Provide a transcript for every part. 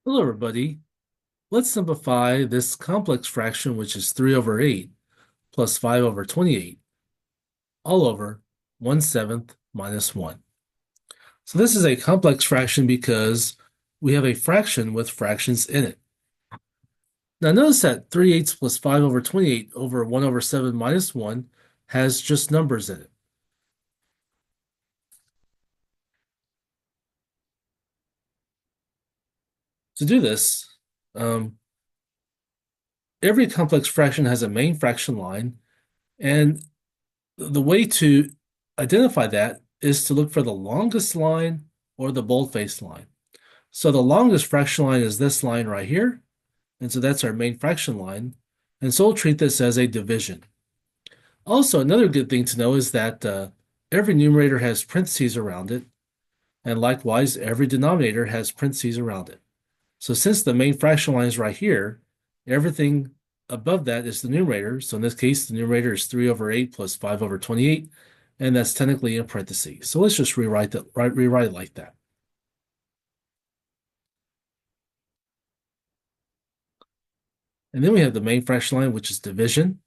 Hello, everybody. Let's simplify this complex fraction, which is 3 over 8 plus 5 over 28, all over 1/7 minus 1. So this is a complex fraction because we have a fraction with fractions in it. Now notice that 3/8 plus 5 over 28 over 1 over 7 minus 1 has just numbers in it. To do this, um, every complex fraction has a main fraction line, and the way to identify that is to look for the longest line or the bold-faced line. So the longest fraction line is this line right here, and so that's our main fraction line. And so we'll treat this as a division. Also, another good thing to know is that every numerator has parentheses around it, and likewise, every denominator has parentheses around it. So since the main fraction line is right here, everything above that is the numerator. So in this case, the numerator is 3 over 8 plus 5 over 28, and that's technically in parentheses. So let's just rewrite it like that. And then we have the main fraction line, which is division.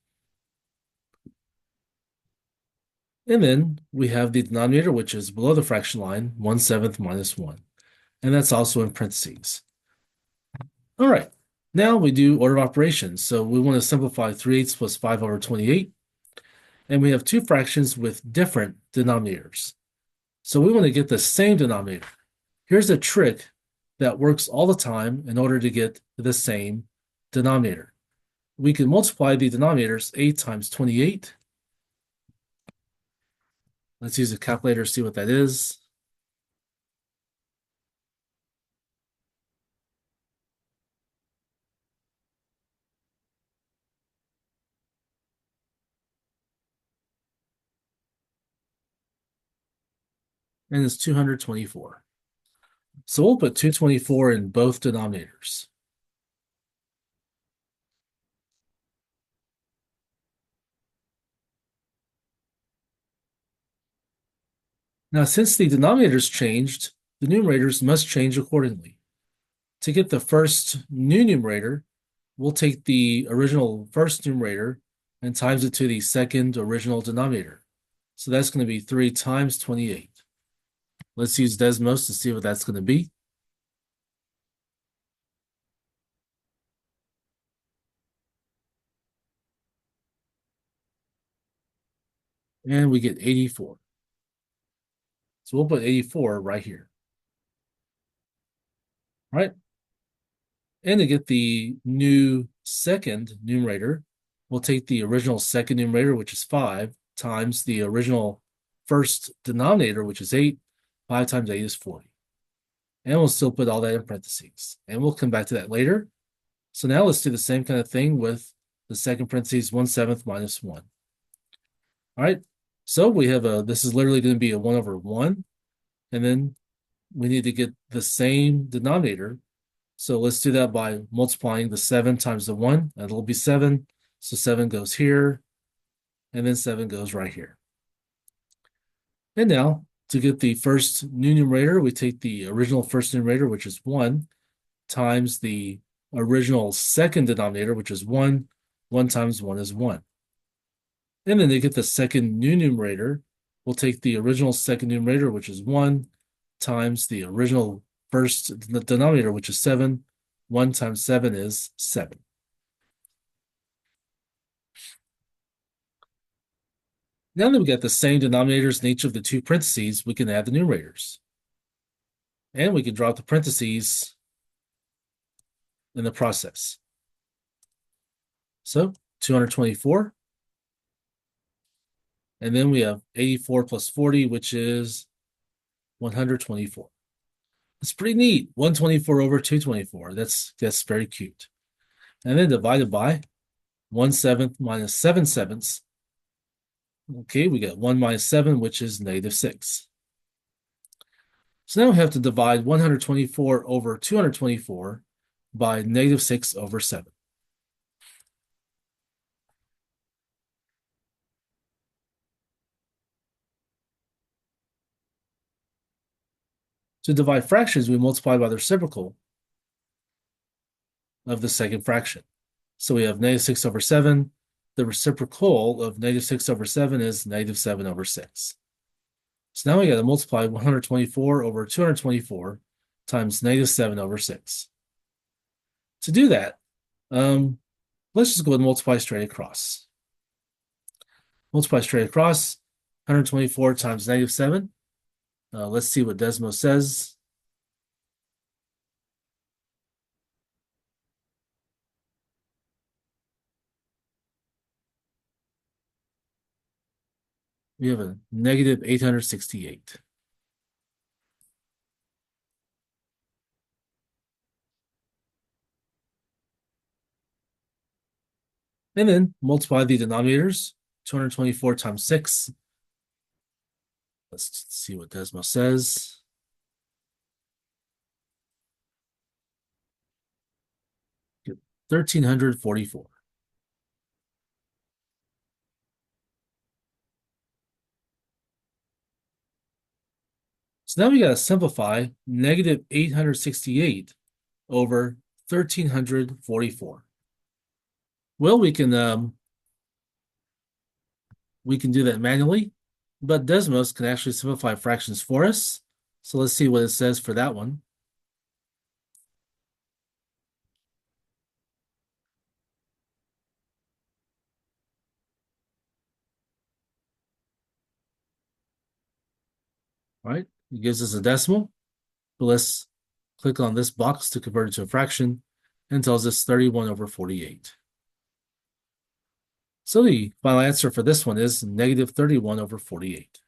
And then we have the denominator, which is below the fraction line, 1/7 minus 1. And that's also in parentheses. All right. Now we do order of operations. So we want to simplify 3/8 plus 5 over 28. And we have two fractions with different denominators. So we want to get the same denominator. Here's a trick that works all the time in order to get the same denominator. We can multiply the denominators 8 times 28. Let's use a calculator to see what that is. And it's 224. So we'll put 224 in both denominators. Now, since the denominators changed, the numerators must change accordingly. To get the first new numerator, we'll take the original first numerator and times it to the second original denominator. So that's going to be 3 times 28. Let's use Desmos to see what that's going to be. And we get 84. So we'll put 84 right here. All right. And to get the new second numerator, we'll take the original second numerator, which is 5, times the original first denominator, which is 8. 5 times 8 is 40. And we'll still put all that in parentheses. And we'll come back to that later. So now let's do the same kind of thing with the second parentheses, 1/7 minus 1. All right. So we have this is literally going to be a 1 over 1. And then we need to get the same denominator. So let's do that by multiplying the 7 times the 1. That'll be 7. So 7 goes here, and then 7 goes right here. And now, to get the first new numerator, we take the original first numerator, which is 1, times the original second denominator, which is 1. 1 times 1 is 1. And then to get the second new numerator, we'll take the original second numerator, which is 1, times the original first denominator, which is 7. 1 times 7 is 7. Now that we got the same denominators in each of the two parentheses, we can add the numerators. And we can drop the parentheses in the process. So 224. And then we have 84 plus 40, which is 124. It's pretty neat. 124 over 224. That's very cute. And then divided by 1/7 minus 7/7. Okay, we got 1 minus 7, which is -6. So now we have to divide 124 over 224 by -6 over 7. To divide fractions, we multiply by the reciprocal. of the second fraction. So we have negative 6 over 7. The reciprocal of negative 6 over 7 is negative 7 over 6. So now we got to multiply 124 over 224 times negative 7 over 6. To do that, let's just go and multiply straight across. Multiply straight across, 124 times negative 7. Let's see what Desmos says. We have a negative 868. And then multiply the denominators, 224 times 6. Let's see what Desmos says. Get 1,344. So now we got to simplify negative 868 over 1,344. Well, we can do that manually, but Desmos can actually simplify fractions for us. So let's see what it says for that one. All right, it gives us a decimal, but let's click on this box to convert it to a fraction and tells us 31 over 48. So the final answer for this one is negative 31 over 48.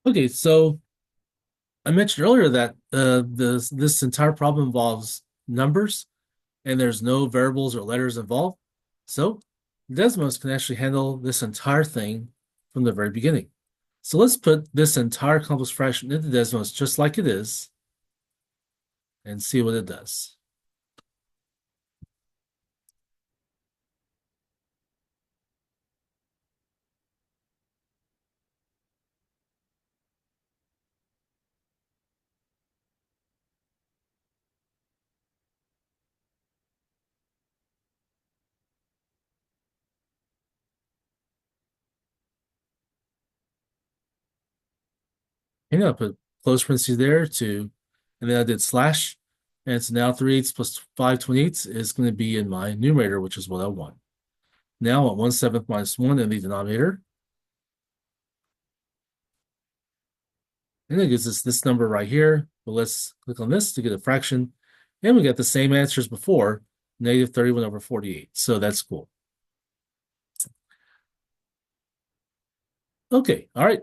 Okay, so I mentioned earlier that this entire problem involves numbers, and there's no variables or letters involved. So Desmos can actually handle this entire thing from the very beginning. So let's put this entire complex fraction into Desmos just like it is and see what it does. And I put close parentheses there and then I did slash, and it's now 3/8 plus 5/28 is going to be in my numerator, which is what I want. Now I want 1/7 minus 1 in the denominator. And it gives us this number right here. But let's click on this to get a fraction. And we got the same answer as before, negative 31 over 48. So that's cool. Okay, all right.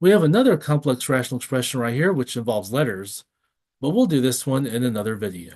We have another complex rational expression right here, which involves letters, but we'll do this one in another video.